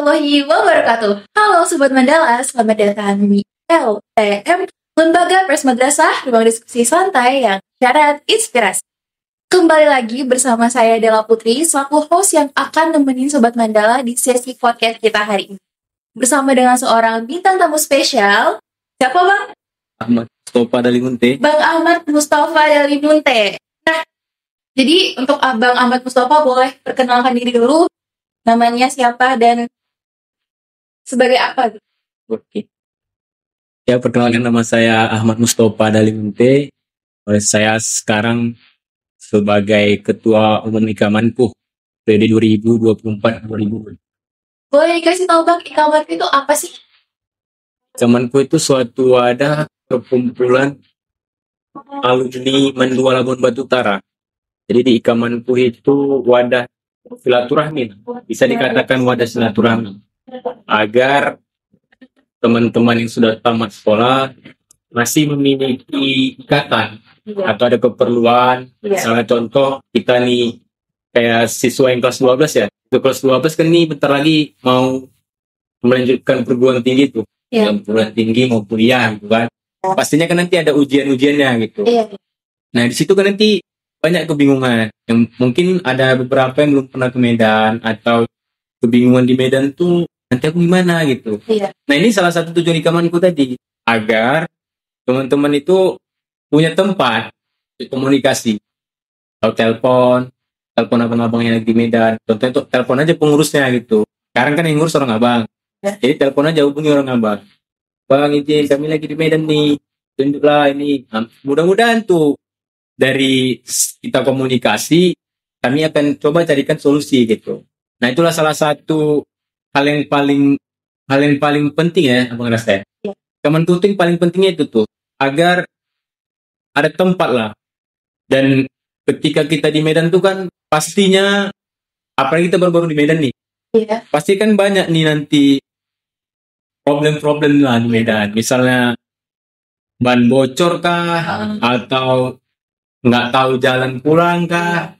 warahmatullahi wabarakatuh. Halo Sobat Mandala, selamat datang di LTM, Lembaga Pers Madrasah, ruang diskusi santai yang syarat inspirasi. Kembali lagi bersama saya Della Putri, selaku host yang akan nemenin Sobat Mandala di sesi podcast kita hari ini. Bersama dengan seorang bintang tamu spesial, siapa Bang? Ahmad Mustafa Dalimunte. Bang Ahmad Mustafa Dalimunte. Nah, jadi untuk Abang Ahmad Mustafa boleh perkenalkan diri dulu, namanya siapa dan sebagai apa? Oke. Ya, perkenalkan, nama saya Ahmad Mustafa Dalimunte. Saya sekarang sebagai Ketua Umum Ikamanku periode 2024-2020. Boleh dikasih tahu Bang, Ikamanku itu apa sih? Ikamanku itu suatu wadah perkumpulan alumni Mandua Labuan Batu Utara. Jadi di Ikamanku itu wadah silaturahmi, bisa dikatakan wadah silaturahmi, agar teman-teman yang sudah tamat sekolah masih memiliki ikatan atau ada keperluan. Misalnya contoh kita nih kayak siswa yang kelas 12 ya, itu kelas 12 kan nih bentar lagi mau melanjutkan perguruan tinggi tuh, perguruan tinggi mau kuliah gitu kan. Pastinya kan nanti ada ujian-ujiannya gitu. Nah di situ kan nanti banyak kebingungan, yang mungkin ada beberapa yang belum pernah ke Medan, atau kebingungan di Medan tuh nanti aku gimana gitu. Nah ini salah satu tujuan Ikamanku tadi, agar teman-teman itu punya tempat komunikasi, atau telepon abang-abang yang lagi di Medan. Contohnya tuh telepon aja pengurusnya gitu. Sekarang kan yang ngurus orang abang, jadi telepon aja, hubungi orang abang. Bang, izin kami lagi di Medan nih, tunjuklah ini. Nah, mudah-mudahan tuh dari kita komunikasi, kami akan coba carikan solusi gitu. Nah itulah salah satu hal yang paling penting ya, Abang rasa. Kemenku tuh yang paling pentingnya itu tuh agar ada tempat lah. Dan ketika kita di Medan tuh kan pastinya, apalagi kita baru-baru di Medan nih, pasti kan banyak nih nanti problem-problem lah di Medan. Misalnya ban bocor kah, atau nggak tahu jalan pulang kah.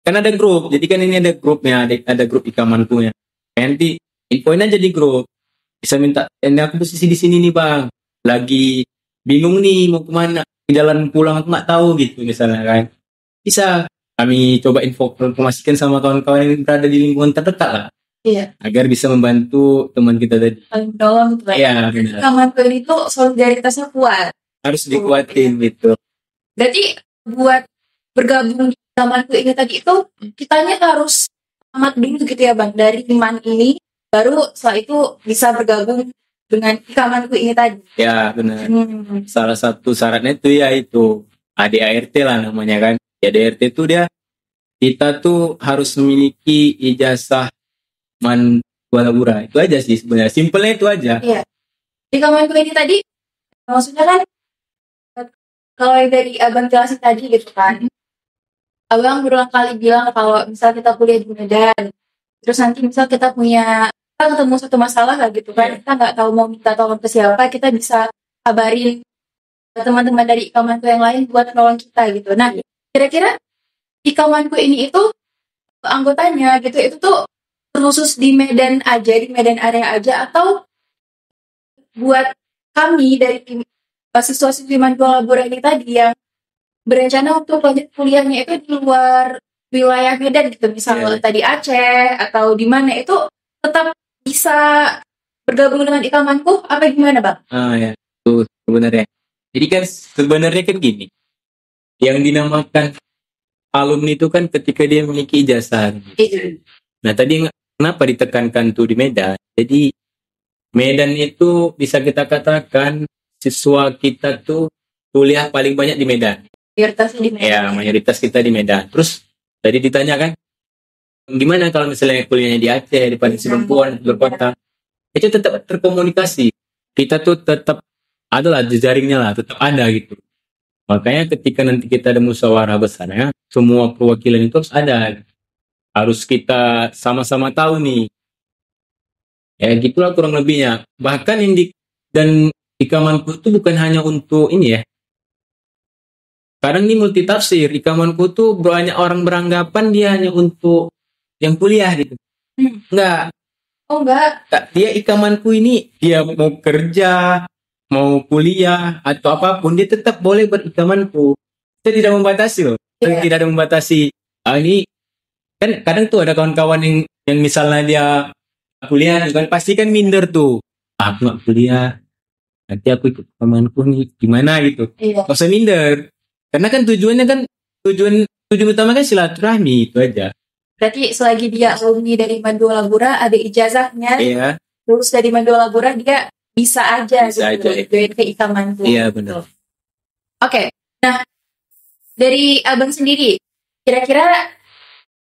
Kan ada grup, jadi kan ini ada grupnya, ada grup Ikamanku ya. Nanti infoin aja di grup, bisa minta, ini aku posisi di sini nih bang, lagi bingung nih mau kemana, jalan pulang aku nggak tahu gitu misalnya kan. Bisa kami coba informasikan sama kawan-kawan yang berada di lingkungan terdekat lah, agar bisa membantu teman kita tadi. Paling dalam gitu ya. Iya, Ikamanku ini tuh solidaritasnya kuat, harus dikuatin gitu. Berarti buat bergabung di Ikamanku ini tadi itu kitanya harus amat dulu gitu ya Bang, dari iman ini baru setelah itu bisa bergabung dengan Ikamanku ini tadi. Ya benar. Salah satu syaratnya itu ya itu ADART lah namanya kan. ADART itu kita tuh harus memiliki ijazah Mandua. Itu aja sih sebenarnya, simpelnya itu aja. Iya. Ikamanku ini tadi maksudnya kan, kalau yang dari Abang jelasin tadi gitu kan, Abang berulang kali bilang kalau misal kita kuliah di Medan, terus nanti misal kita ketemu satu masalah lah gitu kan, kita nggak tahu mau minta tolong ke siapa, kita bisa kabarin teman-teman dari Ikamanku yang lain buat nolong kita gitu. Nah, kira-kira Ikamanku ini itu anggotanya gitu, itu tuh khusus di Medan aja, di Medan area aja, atau buat kami dari siswa-siswi Mandua Labora ini tadi yang berencana untuk lanjut kuliahnya itu di luar wilayah Medan gitu, misalnya tadi Aceh atau di mana, itu tetap bisa bergabung dengan Ikamanku apa gimana Bang? Ya, itu sebenarnya. Jadi kan sebenarnya kan gini, yang dinamakan alumni itu kan ketika dia memiliki ijazah. Nah tadi kenapa ditekankan tuh di Medan? Jadi Medan itu bisa kita katakan siswa kita tuh kuliah paling banyak di Medan. Mayoritas di Medan. Ya, mayoritas kita di Medan. Terus tadi ditanya kan, gimana kalau misalnya kuliahnya di Aceh, di Padang Sidempuan, di luar kota? Itu tetap terkomunikasi. Kita tuh tetap adalah jejaringnya lah, tetap ada gitu. Makanya ketika nanti kita ada musyawarah besarnya, semua perwakilan itu harus ada. Harus kita sama-sama tahu nih. Ya gitulah kurang lebihnya. Bahkan dan Ikamanku itu bukan hanya untuk ini ya. Kadang ini multi tafsir. Ikamanku tuh banyak orang beranggapan dia hanya untuk yang kuliah gitu. Enggak. Oh enggak. Dia ikamanku ini, dia mau kerja, mau kuliah atau apapun, dia tetap boleh berikamanku. Kita tidak membatasi loh. Kita Iya. tidak ada membatasi. Ini kan kadang tuh ada kawan-kawan yang misalnya dia kuliah, kan pasti kan minder tuh. Aku nggak kuliah, nanti aku ikut temanku nih, gimana gitu. Iya. Gak usah minder. Karena kan tujuannya kan tujuan utama kan silaturahmi itu aja. Berarti selagi dia alumni dari Mandua Labura, ada ijazahnya, Iya, lulus dari Mandua Labura, dia bisa aja Bisa gitu, aja. join ke ikamanku. iya benar. Oke, nah dari abang sendiri, kira-kira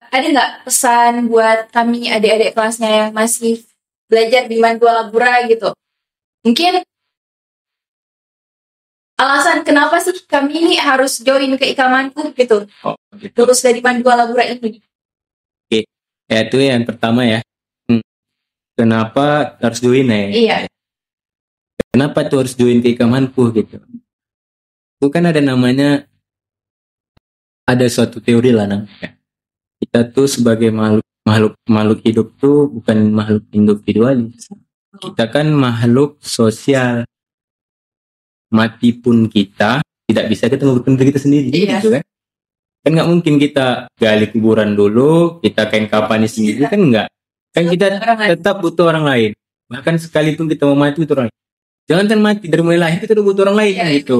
ada nggak pesan buat kami adik-adik kelasnya yang masih belajar di Mandua Labura gitu? Mungkin alasan kenapa sih kami harus join ke ikamanku gitu, Oh, gitu. lulus dari Mandua Labura ini? Ya itu yang pertama ya. Kenapa harus join ya? Iya. Kenapa tuh harus join ke ikamanku gitu? Itu kan ada namanya, ada suatu teori lah namanya. Kita tuh sebagai makhluk hidup tuh bukan makhluk individualis. Kita kan makhluk sosial. Mati pun kita tidak bisa ketemu diri kita sendiri, Iya. gitu kan? Kan nggak mungkin kita gali kuburan dulu, kita kain kafani sendiri, kan nggak. Kan kita Orang lain. tetap butuh orang lain. Bahkan sekalipun kita mau mati butuh orang lain. Jangan kan mati dari mulai lahir kita udah butuh orang lain, Iya. gitu.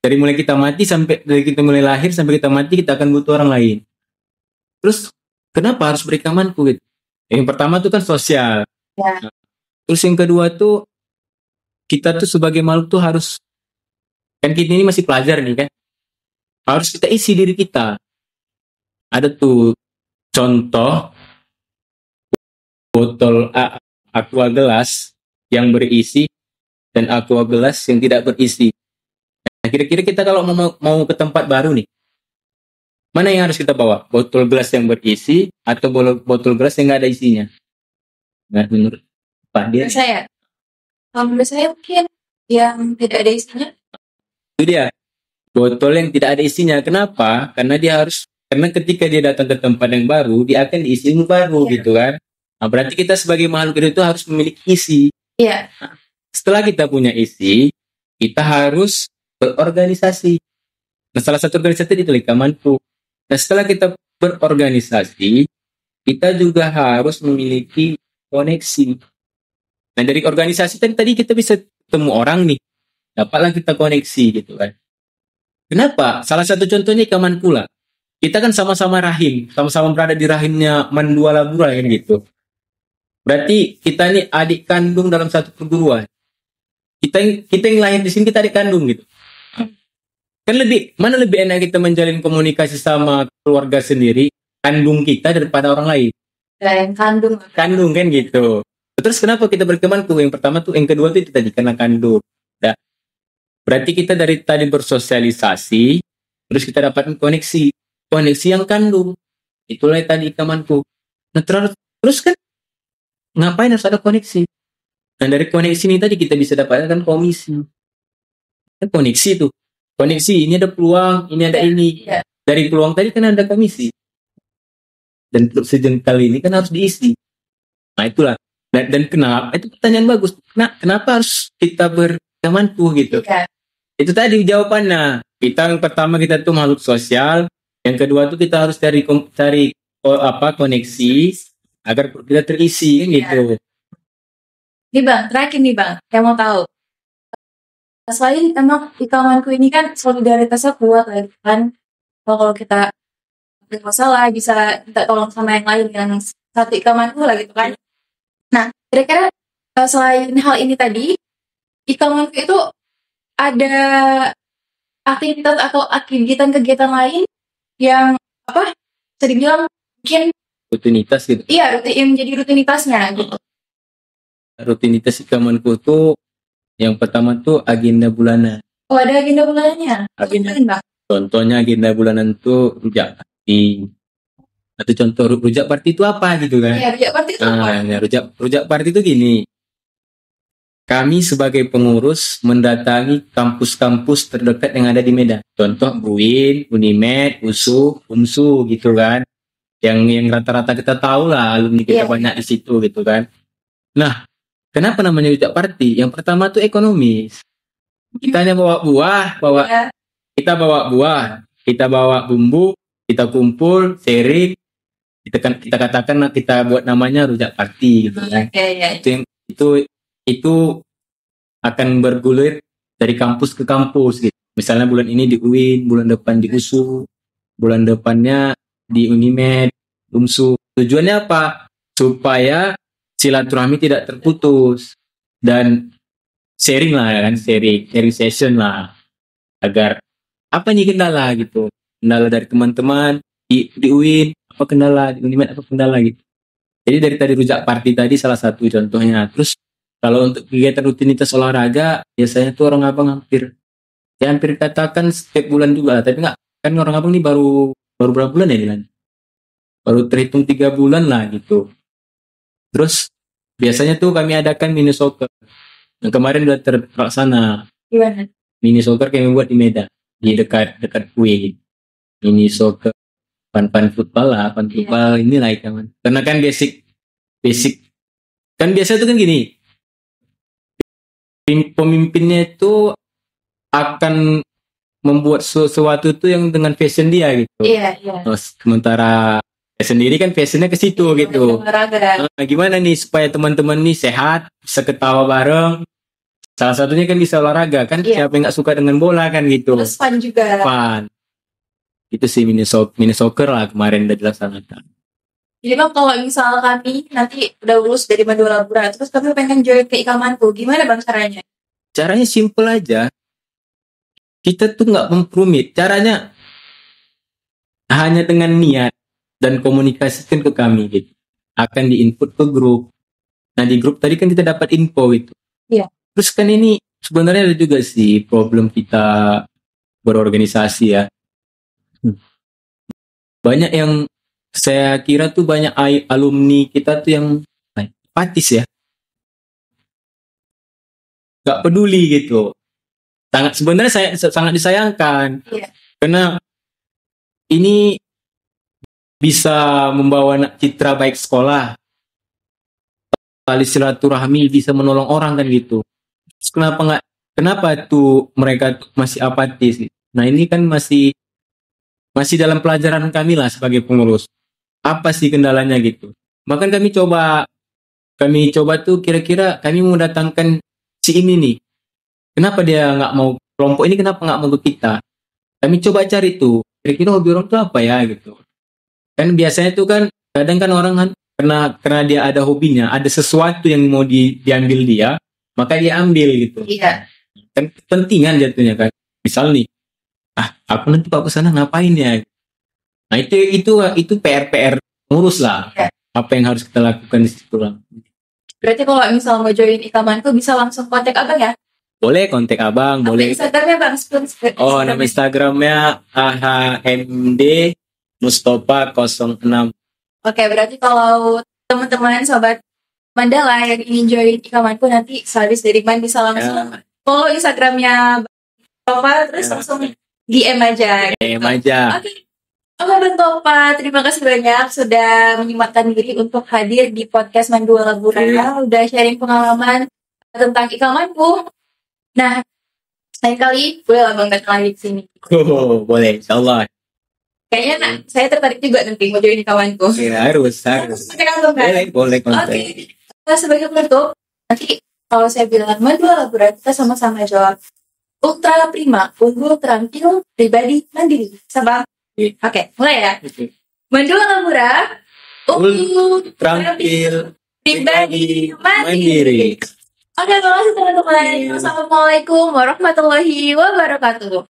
Dari mulai kita mati sampai dari kita mulai lahir sampai kita mati kita akan butuh orang lain. Terus kenapa harus berikamanku gitu? Yang pertama tuh kan sosial. Ya. Terus yang kedua tuh kita tuh sebagai makhluk tuh harus, kan kita ini masih pelajar nih kan, harus kita isi diri kita. Ada tuh contoh botol aqua gelas yang berisi dan aqua gelas yang tidak berisi. Nah, kira-kira kita kalau mau ke tempat baru nih, mana yang harus kita bawa? Botol gelas yang berisi atau botol gelas yang nggak ada isinya? Nah, menurut Pak dia Menurut saya, menurut saya mungkin yang tidak ada isinya. itu dia, botol yang tidak ada isinya. Kenapa? Karena ketika dia datang ke tempat yang baru, dia akan diisi ilmu baru, Iya. gitu kan. Nah, berarti kita sebagai makhluk hidup itu harus memiliki isi. Iya. Setelah kita punya isi, kita harus berorganisasi. Nah, salah satu organisasi itu ikamanku. Nah, setelah kita berorganisasi, kita juga harus memiliki koneksi. Nah, dari organisasi tadi kita bisa ketemu orang nih, dapatlah kita koneksi, gitu kan. Kenapa? Salah satu contohnya ikaman pula. Kita kan sama-sama rahim, sama-sama berada di rahimnya Mandua Labura kan gitu. Berarti kita ini adik kandung dalam satu perguruan. Kita yang lahir di sini kita adik kandung gitu. Kan mana lebih enak kita menjalin komunikasi sama keluarga sendiri, kandung kita daripada orang lain. Dan kandung. Kandung kan gitu. Terus kenapa kita berkemanku? Yang pertama tuh, yang kedua tuh itu tadi karena kandung. Nah, berarti kita dari tadi bersosialisasi, terus kita dapatkan koneksi yang kandung. Itulah tadi ikamanku. Nah, terus kan ngapain harus ada koneksi? Dan dari koneksi ini tadi kita bisa dapatkan komisi. Kan koneksi tuh. Koneksi, ini ada peluang, ini ada ini. Iya. Dari peluang tadi kan ada komisi. Dan sejengkal ini kan harus diisi. Nah, itulah. Dan kenapa? Itu pertanyaan bagus. Nah, kenapa harus kita berkamanku gitu? Iya. Itu tadi jawabannya. Yang pertama kita tuh makhluk sosial. Yang kedua tuh kita harus cari koneksi agar kita terisi kan gitu. Nih Bang, terakhir nih Bang, saya mau tahu. Selain emang ikamanku ini kan solidaritasnya kuat kan. Kalau kita bermasalah bisa minta tolong sama yang lain yang satu ikamanku lah gitu kan. Nah, kira-kira selain hal ini tadi, ikamanku itu ada aktivitas atau kegiatan-kegiatan lain yang bisa dibilang mungkin Rutinitas gitu. iya yang menjadi rutinitasnya gitu. Rutinitas ikamanku tuh yang pertama tuh agenda bulanan. Oh, ada agenda bulanannya. Bang. Contohnya agenda bulanan tuh rujak party. Atau contoh rujak party itu apa gitu kan? Iya, rujak party itu apa? Ya, rujak party itu gini. Kami sebagai pengurus mendatangi kampus-kampus terdekat yang ada di Medan. Contoh UIN, Unimed, UNSU gitu kan. Yang rata-rata kita tahu lah alumni kita Iya. banyak di situ gitu kan. Nah, kenapa namanya rujak party? Yang pertama tuh ekonomis. Kita hanya bawa buah, Ya. kita bawa bumbu, kita kumpul, sharing, kita katakan kita buat namanya rujak party gitu kan. Ya. Itu akan bergulir dari kampus ke kampus gitu. Misalnya bulan ini di UIN, bulan depan di USU, bulan depannya di Unimed, UMSU. Tujuannya apa? Supaya silaturahmi tidak terputus dan sharing lah kan, sharing session lah, agar apa nih kendala gitu, kendala dari teman-teman di UIN apa kendala, di Unimed apa kendala gitu. Jadi dari tadi rujak party tadi salah satu contohnya. Terus kalau untuk kegiatan rutinitas olahraga biasanya tuh orang abang hampir katakan setiap bulan juga, tapi nggak, kan orang abang ini baru berapa bulan ya Dilan? Baru terhitung 3 bulan lah gitu. Terus biasanya tuh kami adakan mini soccer. Yang kemarin udah terlaksana. Gimana? Mini soccer kami buat di Medan, di dekat UI. Mini soccer, pan football lah, football inilah kawan. Karena kan basic kan biasa tuh kan gini. Pemimpinnya itu akan membuat sesuatu tuh yang dengan fashion dia gitu. Iya. Sementara sendiri kan fashionnya ke situ gitu. Gimana nih supaya teman-teman nih sehat, bisa ketawa bareng. Salah satunya kan bisa olahraga kan. Siapa yang nggak suka dengan bola kan gitu. Terus fun juga. Fun. Itu sih mini soccer lah kemarin udah dilaksanakan. Jadi bang, kalau misal kami nanti udah lulus dari Mandua Labura, terus kami pengen join ke Ikamanku, gimana bang caranya? Caranya simple aja. Kita tuh nggak memperumit. Caranya hanya dengan niat dan komunikasikan ke kami gitu. Akan diinput ke grup. Nah di grup tadi kan kita dapat info gitu. Iya. Terus kan ini sebenarnya ada juga sih problem kita berorganisasi ya. Banyak yang saya kira tuh banyak alumni kita tuh yang apatis ya. Gak peduli gitu. Sebenarnya sangat disayangkan. Iya. Karena ini bisa membawa citra baik sekolah, tali silaturahmi, bisa menolong orang kan gitu. Terus kenapa tuh mereka masih apatis? Nah ini kan masih dalam pelajaran kami lah sebagai pengurus. Apa sih kendalanya gitu? Bahkan kami coba tuh kira-kira kami mau datangkan si ini nih. Kenapa dia nggak mau, kelompok ini kenapa nggak mau ke kita? Kami coba cari tuh, kira-kira hobi orang tuh apa ya gitu. Kan biasanya tuh kan, kadang kan orang kan, karena dia ada hobinya, ada sesuatu yang mau diambil dia, maka dia ambil gitu. Iya. Kan kepentingan jatuhnya kan. Misal nih, aku nanti kalau ke sana ngapain ya? Nah itu PR ngurus lah. Iya. Apa yang harus kita lakukan di situ lah. Berarti kalau misal mau join Ikamanku bisa langsung kontak abang ya? Boleh kontak abang, boleh. Instagramnya bang? Nama Instagramnya AHMD Mustafa 06. Oke, berarti kalau teman-teman sobat Mandala yang ingin join Ikamanku nanti sehabis dari Man bisa langsung follow Instagramnya Topa, terus langsung DM aja. DM aja. Oke, Bang Topa, terima kasih banyak sudah menyempatkan diri untuk hadir di podcast Mandua Labura. Udah sharing pengalaman tentang Ikamanku. Nah, lain kali boleh lah bang datang lagi ke sini. Boleh, insyaallah. Kayaknya saya tertarik juga nanti mau join Ikamanku. Ya, harus. Boleh kontak. Oke. Nah, sebagai penutup, nanti kalau saya bilang Mandua Labura, kita sama-sama jawab ultra prima, unggul, terampil, pribadi, mandiri. Sama. Oke, mulai ya. Mandua Labura, unggul, terampil, pribadi, mandiri. Oke, terima kasih teman-teman. Assalamualaikum warahmatullahi wabarakatuh.